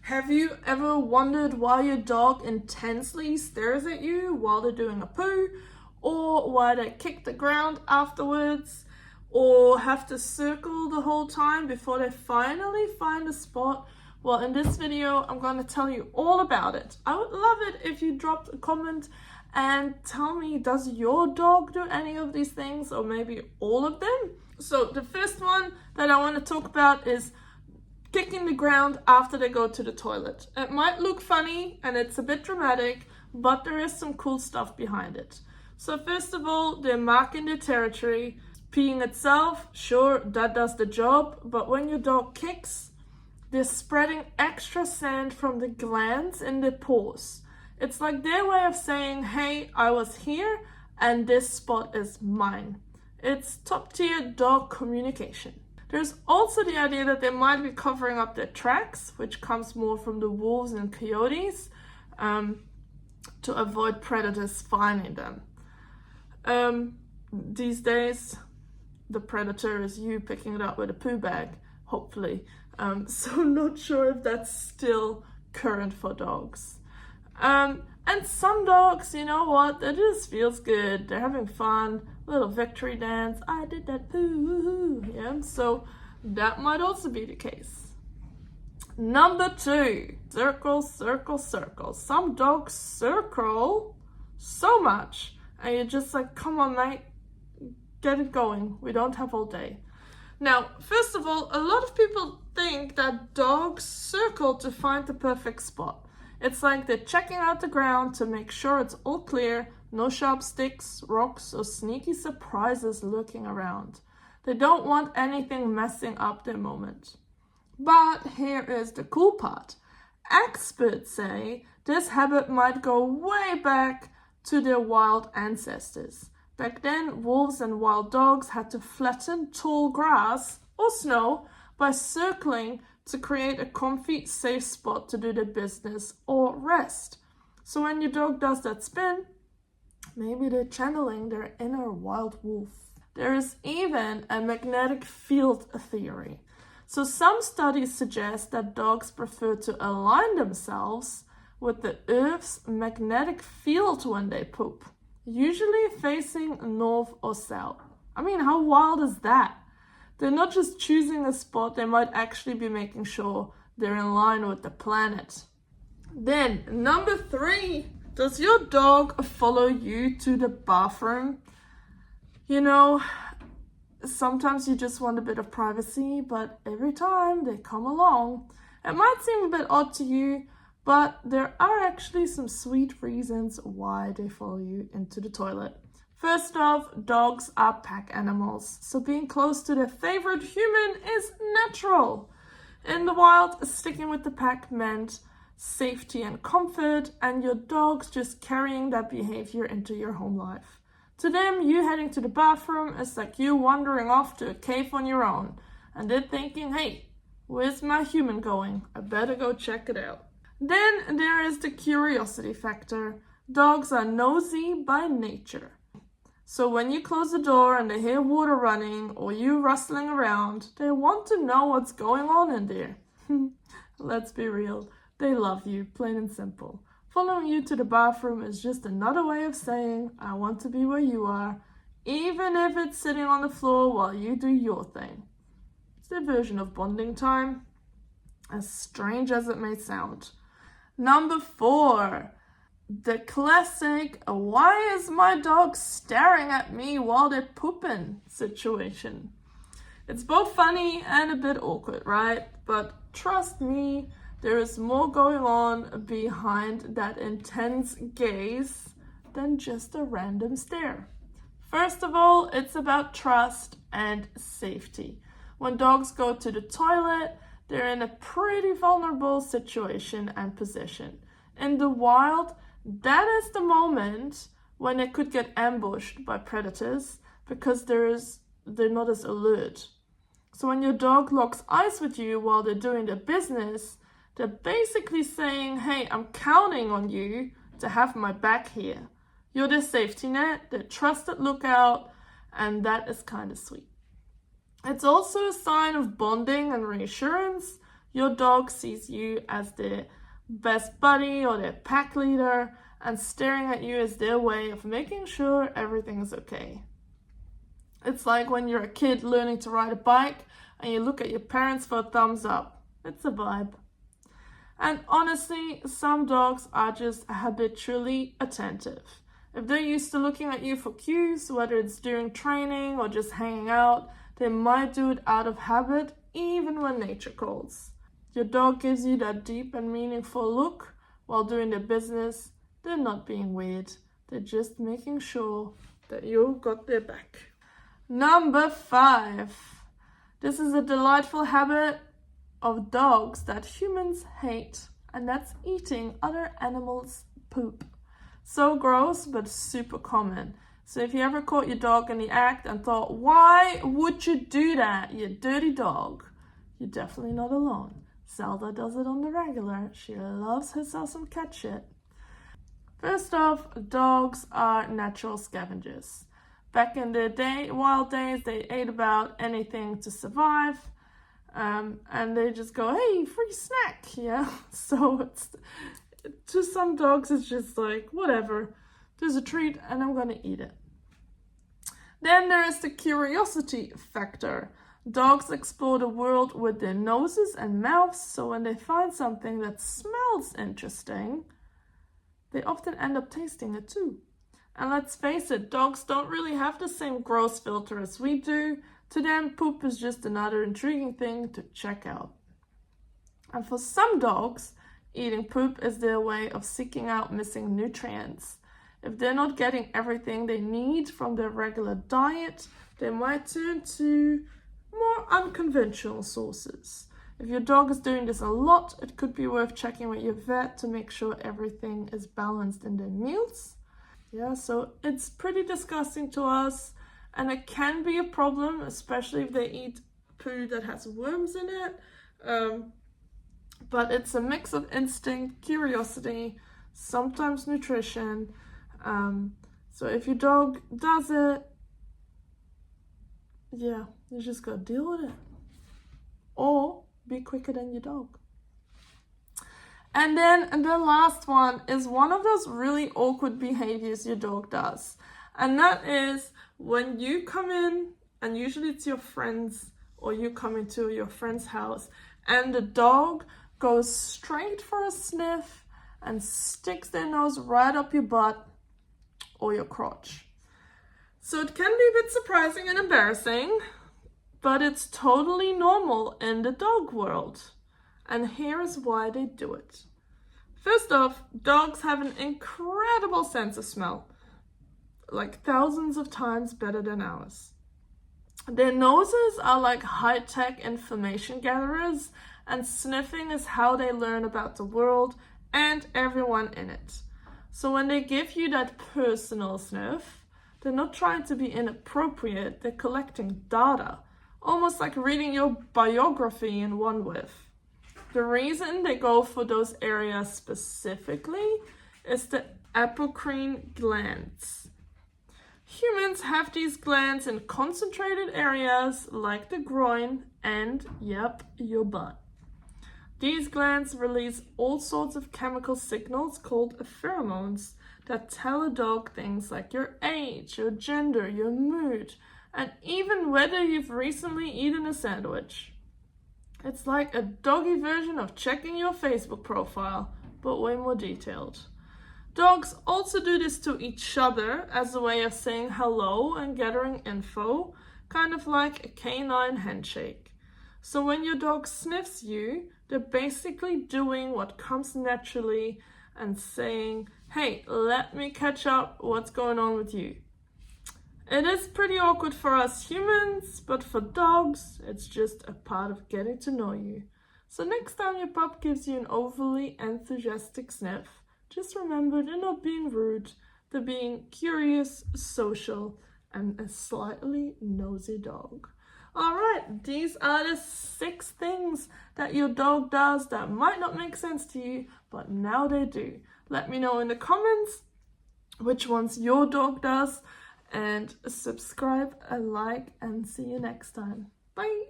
Have you ever wondered why your dog intensely stares at you while they're doing a poo, or why they kick the ground afterwards, or have to circle the whole time before they finally find a spot? Well, in this video, I'm going to tell you all about it. I would love it if you dropped a comment and tell me, does your dog do any of these things, or maybe all of them? So the first one that I want to talk about is kicking the ground after they go to the toilet. It might look funny and it's a bit dramatic, but there is some cool stuff behind it. So first of all, they're marking their territory. Peeing itself, sure, that does the job, but when your dog kicks, they're spreading extra sand from the glands in their paws. It's like their way of saying, hey, I was here and this spot is mine. It's top tier dog communication. There's also the idea that they might be covering up their tracks, which comes more from the wolves and coyotes, to avoid predators finding them. These days, the predator is you picking it up with a poo bag, hopefully. So I'm not sure if that's still current for dogs. And some dogs, you know what, it just feels good. They're having fun, little victory dance. I did that poo, woohoo. Yeah, so that might also be the case. Number 2, circle, circle, circle. Some dogs circle so much, and you're just like, come on, mate, get it going. We don't have all day. Now, first of all, a lot of people think that dogs circle to find the perfect spot. It's like they're checking out the ground to make sure it's all clear, no sharp sticks, rocks, or sneaky surprises lurking around. They don't want anything messing up their moment. But here is the cool part. Experts say this habit might go way back to their wild ancestors. Back then, wolves and wild dogs had to flatten tall grass or snow by circling to create a comfy, safe spot to do their business or rest. So when your dog does that spin, maybe they're channeling their inner wild wolf. There is even a magnetic field theory. So some studies suggest that dogs prefer to align themselves with the Earth's magnetic field when they poop, usually facing north or south. I mean, how wild is that? They're not just choosing a spot, they might actually be making sure they're in line with the planet. Then, number 3, does your dog follow you to the bathroom? You know, sometimes you just want a bit of privacy, but every time they come along, it might seem a bit odd to you, but there are actually some sweet reasons why they follow you into the toilet. First off, dogs are pack animals, so being close to their favorite human is natural. In the wild, sticking with the pack meant safety and comfort, and your dog's just carrying that behavior into your home life. To them, you heading to the bathroom is like you wandering off to a cave on your own, and they're thinking, hey, where's my human going? I better go check it out. Then there is the curiosity factor. Dogs are nosy by nature. So when you close the door and they hear water running or you rustling around, they want to know what's going on in there. Let's be real, they love you, plain and simple. Following you to the bathroom is just another way of saying, I want to be where you are, even if it's sitting on the floor while you do your thing. It's their version of bonding time, as strange as it may sound. Number 4. The classic, why is my dog staring at me while they're pooping situation. It's both funny and a bit awkward, right? But trust me, there is more going on behind that intense gaze than just a random stare. First of all, it's about trust and safety. When dogs go to the toilet, they're in a pretty vulnerable situation and position. In the wild, that is the moment when they could get ambushed by predators because they're not as alert. So when your dog locks eyes with you while they're doing their business, they're basically saying, hey, I'm counting on you to have my back here. You're their safety net, their trusted lookout, and that is kind of sweet. It's also a sign of bonding and reassurance. Your dog sees you as their best buddy or their pack leader, and staring at you is their way of making sure everything's okay. It's like when you're a kid learning to ride a bike and you look at your parents for a thumbs up. It's a vibe. And honestly, some dogs are just habitually attentive. If they're used to looking at you for cues, whether it's during training or just hanging out, they might do it out of habit, even when nature calls. Your dog gives you that deep and meaningful look while doing their business. They're not being weird. They're just making sure that you've got their back. Number 5. This is a delightful habit of dogs that humans hate, and that's eating other animals' poop. So gross, but super common. So if you ever caught your dog in the act and thought, why would you do that, you dirty dog? You're definitely not alone. Zelda does it on the regular. She loves herself some cat shit. First off, dogs are natural scavengers. Back in the wild days, they ate about anything to survive. And they just go, hey, free snack, yeah? So to some dogs, it's just like, whatever. There's a treat and I'm gonna eat it. Then there is the curiosity factor. Dogs explore the world with their noses and mouths, so when they find something that smells interesting, they often end up tasting it too. And let's face it, dogs don't really have the same gross filter as we do. To them, poop is just another intriguing thing to check out. And for some dogs, eating poop is their way of seeking out missing nutrients. If they're not getting everything they need from their regular diet, they might turn to more unconventional sources. If your dog is doing this a lot, it could be worth checking with your vet to make sure everything is balanced in their meals. Yeah, so it's pretty disgusting to us, and it can be a problem, especially if they eat poo that has worms in it. But it's a mix of instinct, curiosity, sometimes nutrition. So if your dog does it, yeah, you just gotta deal with it. Or be quicker than your dog. And then the last one is one of those really awkward behaviors your dog does. And that is when you come in, and usually it's your friends, or you come into your friend's house, and the dog goes straight for a sniff and sticks their nose right up your butt or your crotch. So it can be a bit surprising and embarrassing, but it's totally normal in the dog world. And here is why they do it. First off, dogs have an incredible sense of smell, like thousands of times better than ours. Their noses are like high-tech information gatherers, and sniffing is how they learn about the world and everyone in it. So when they give you that personal sniff, they're not trying to be inappropriate, they're collecting data, almost like reading your biography in one whiff. The reason they go for those areas specifically is the apocrine glands. Humans have these glands in concentrated areas like the groin and, yep, your butt. These glands release all sorts of chemical signals called pheromones that tell a dog things like your age, your gender, your mood, and even whether you've recently eaten a sandwich. It's like a doggy version of checking your Facebook profile, but way more detailed. Dogs also do this to each other as a way of saying hello and gathering info, kind of like a canine handshake. So when your dog sniffs you, they're basically doing what comes naturally and saying, hey, let me catch up, what's going on with you? It is pretty awkward for us humans, but for dogs, it's just a part of getting to know you. So next time your pup gives you an overly enthusiastic sniff, just remember they're not being rude, they're being curious, social, and a slightly nosy dog. Alright, these are the 6 things that your dog does that might not make sense to you, but now they do. Let me know in the comments which ones your dog does, and subscribe, like, and see you next time. Bye!